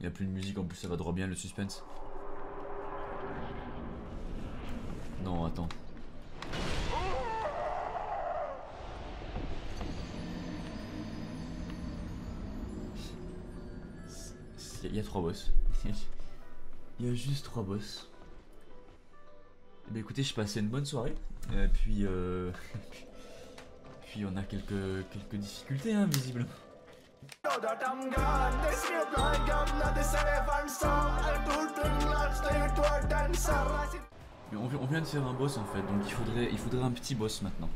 Il n'y a plus de musique, en plus ça va droit bien le suspense. Non, attends. Il y a 3 boss. Il y a juste 3 boss. Bah écoutez, je passais une bonne soirée. Puis on a quelques difficultés, hein, visiblement. Mais on vient de faire un boss en fait, donc il faudrait un petit boss maintenant.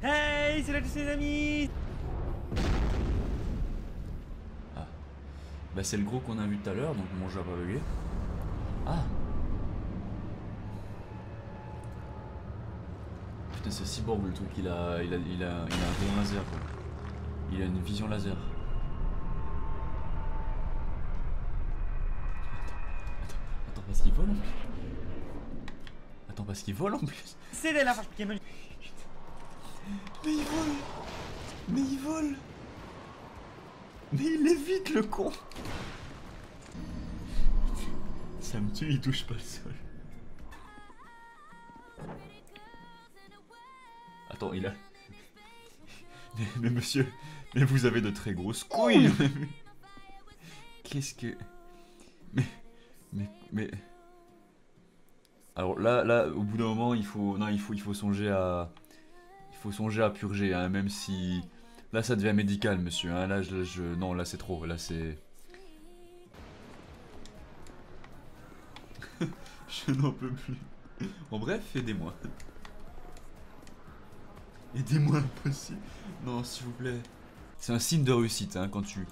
Hey, c'est là tous ses amis. Ah. Bah c'est le gros qu'on a vu tout à l'heure, donc mon jeu a pas bugué. Ah. Putain c'est cyborg le truc, il a un rayon laser quoi. Il a une vision laser. Attends parce qu'il vole en plus. Attends parce qu'il vole en plus. C'est de la vache qui est. Mais il vole. Mais il vole. Mais il évite le con. Ça me tue, il touche pas le sol. Attends, il a... Mais monsieur, mais vous avez de très grosses couilles. Qu'est-ce que... Mais... Alors là, au bout d'un moment, il faut songer à... Il faut songer à purger, hein, même si... Là, ça devient médical, monsieur, hein, non, là, c'est trop, là, c'est... Je n'en peux plus. En bref, aidez-moi. Aidez-moi impossible. Non, s'il vous plaît. C'est un signe de réussite, hein, quand tu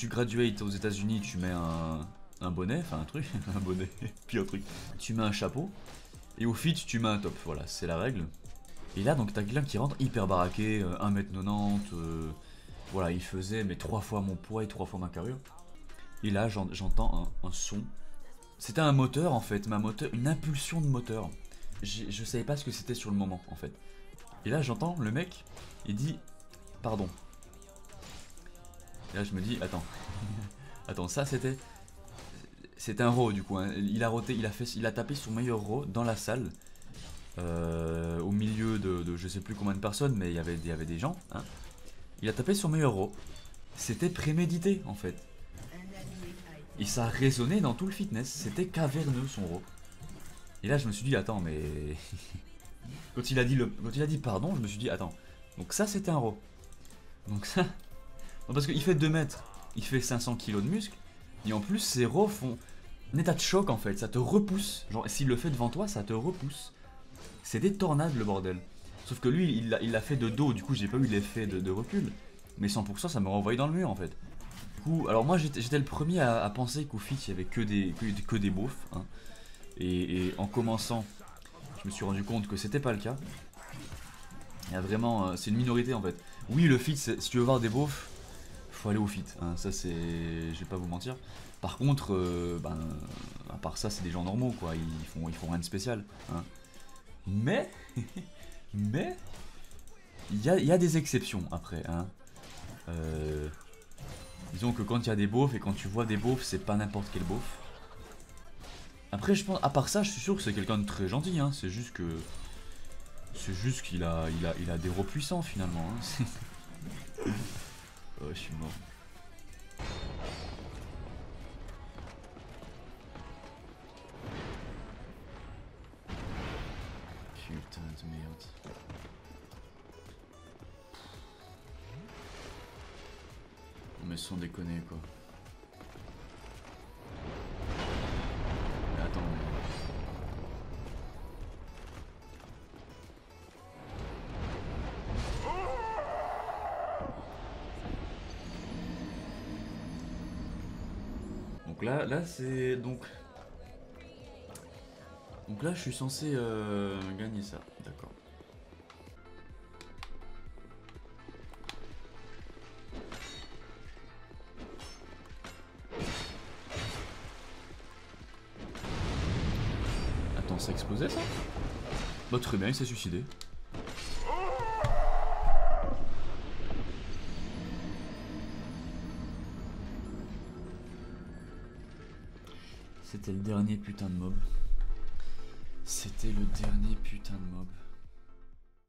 graduates aux États-Unis, tu mets un bonnet, enfin un truc, un bonnet, puis un truc. Tu mets un chapeau, et au fit, tu mets un top. Voilà, c'est la règle. Et là, donc, t'as quelqu'un qui rentre hyper baraqué, 1m90, voilà, il faisait mais 3 fois mon poids et 3 fois ma carrure. Et là, j'entends un son. C'était un moteur en fait, une impulsion de moteur. Je savais pas ce que c'était sur le moment en fait. Et là j'entends le mec, il dit pardon. Et là je me dis attends, attends ça c'était un raw du coup. Hein. Il a tapé son meilleur raw dans la salle, au milieu de je sais plus combien de personnes, mais il y avait des gens. Hein. Il a tapé son meilleur raw. C'était prémédité en fait. Et ça a résonné dans tout le fitness, c'était caverneux son raw. Et là je me suis dit attends mais... quand il a dit pardon, je me suis dit attends, donc ça c'était un raw. Donc ça... Non parce qu'il fait 2 mètres, il fait 500 kg de muscle, et en plus ses raws font un état de choc en fait, ça te repousse. Genre s'il le fait devant toi, ça te repousse. C'est des tornades le bordel. Sauf que lui il l'a fait de dos, du coup j'ai pas eu l'effet de recul. Mais 100% ça me renvoyait dans le mur en fait. Alors moi j'étais le premier à penser qu'au fit il y avait que des beaufs, hein. Et en commençant, je me suis rendu compte que c'était pas le cas. Il y a vraiment, c'est une minorité en fait. Oui le fit, si tu veux voir des beaufs, faut aller au fit, hein. Ça c'est, je vais pas vous mentir. Par contre, à part ça c'est des gens normaux quoi, ils font rien de spécial, hein. Mais il y a des exceptions après, hein. Disons que quand il y a des beaufs et quand tu vois des beaufs, c'est pas n'importe quel beauf. Après, je pense, à part ça, je suis sûr que c'est quelqu'un de très gentil. Hein. C'est juste qu'il a des raws puissants finalement. Hein. Oh, je suis mort. Putain de merde. Mais sans déconner quoi. Mais attends. Donc là c'est donc là je suis censé gagner ça, d'accord. Ça explosait ça? Bah très bien, il s'est suicidé. C'était le dernier putain de mob. C'était le dernier putain de mob.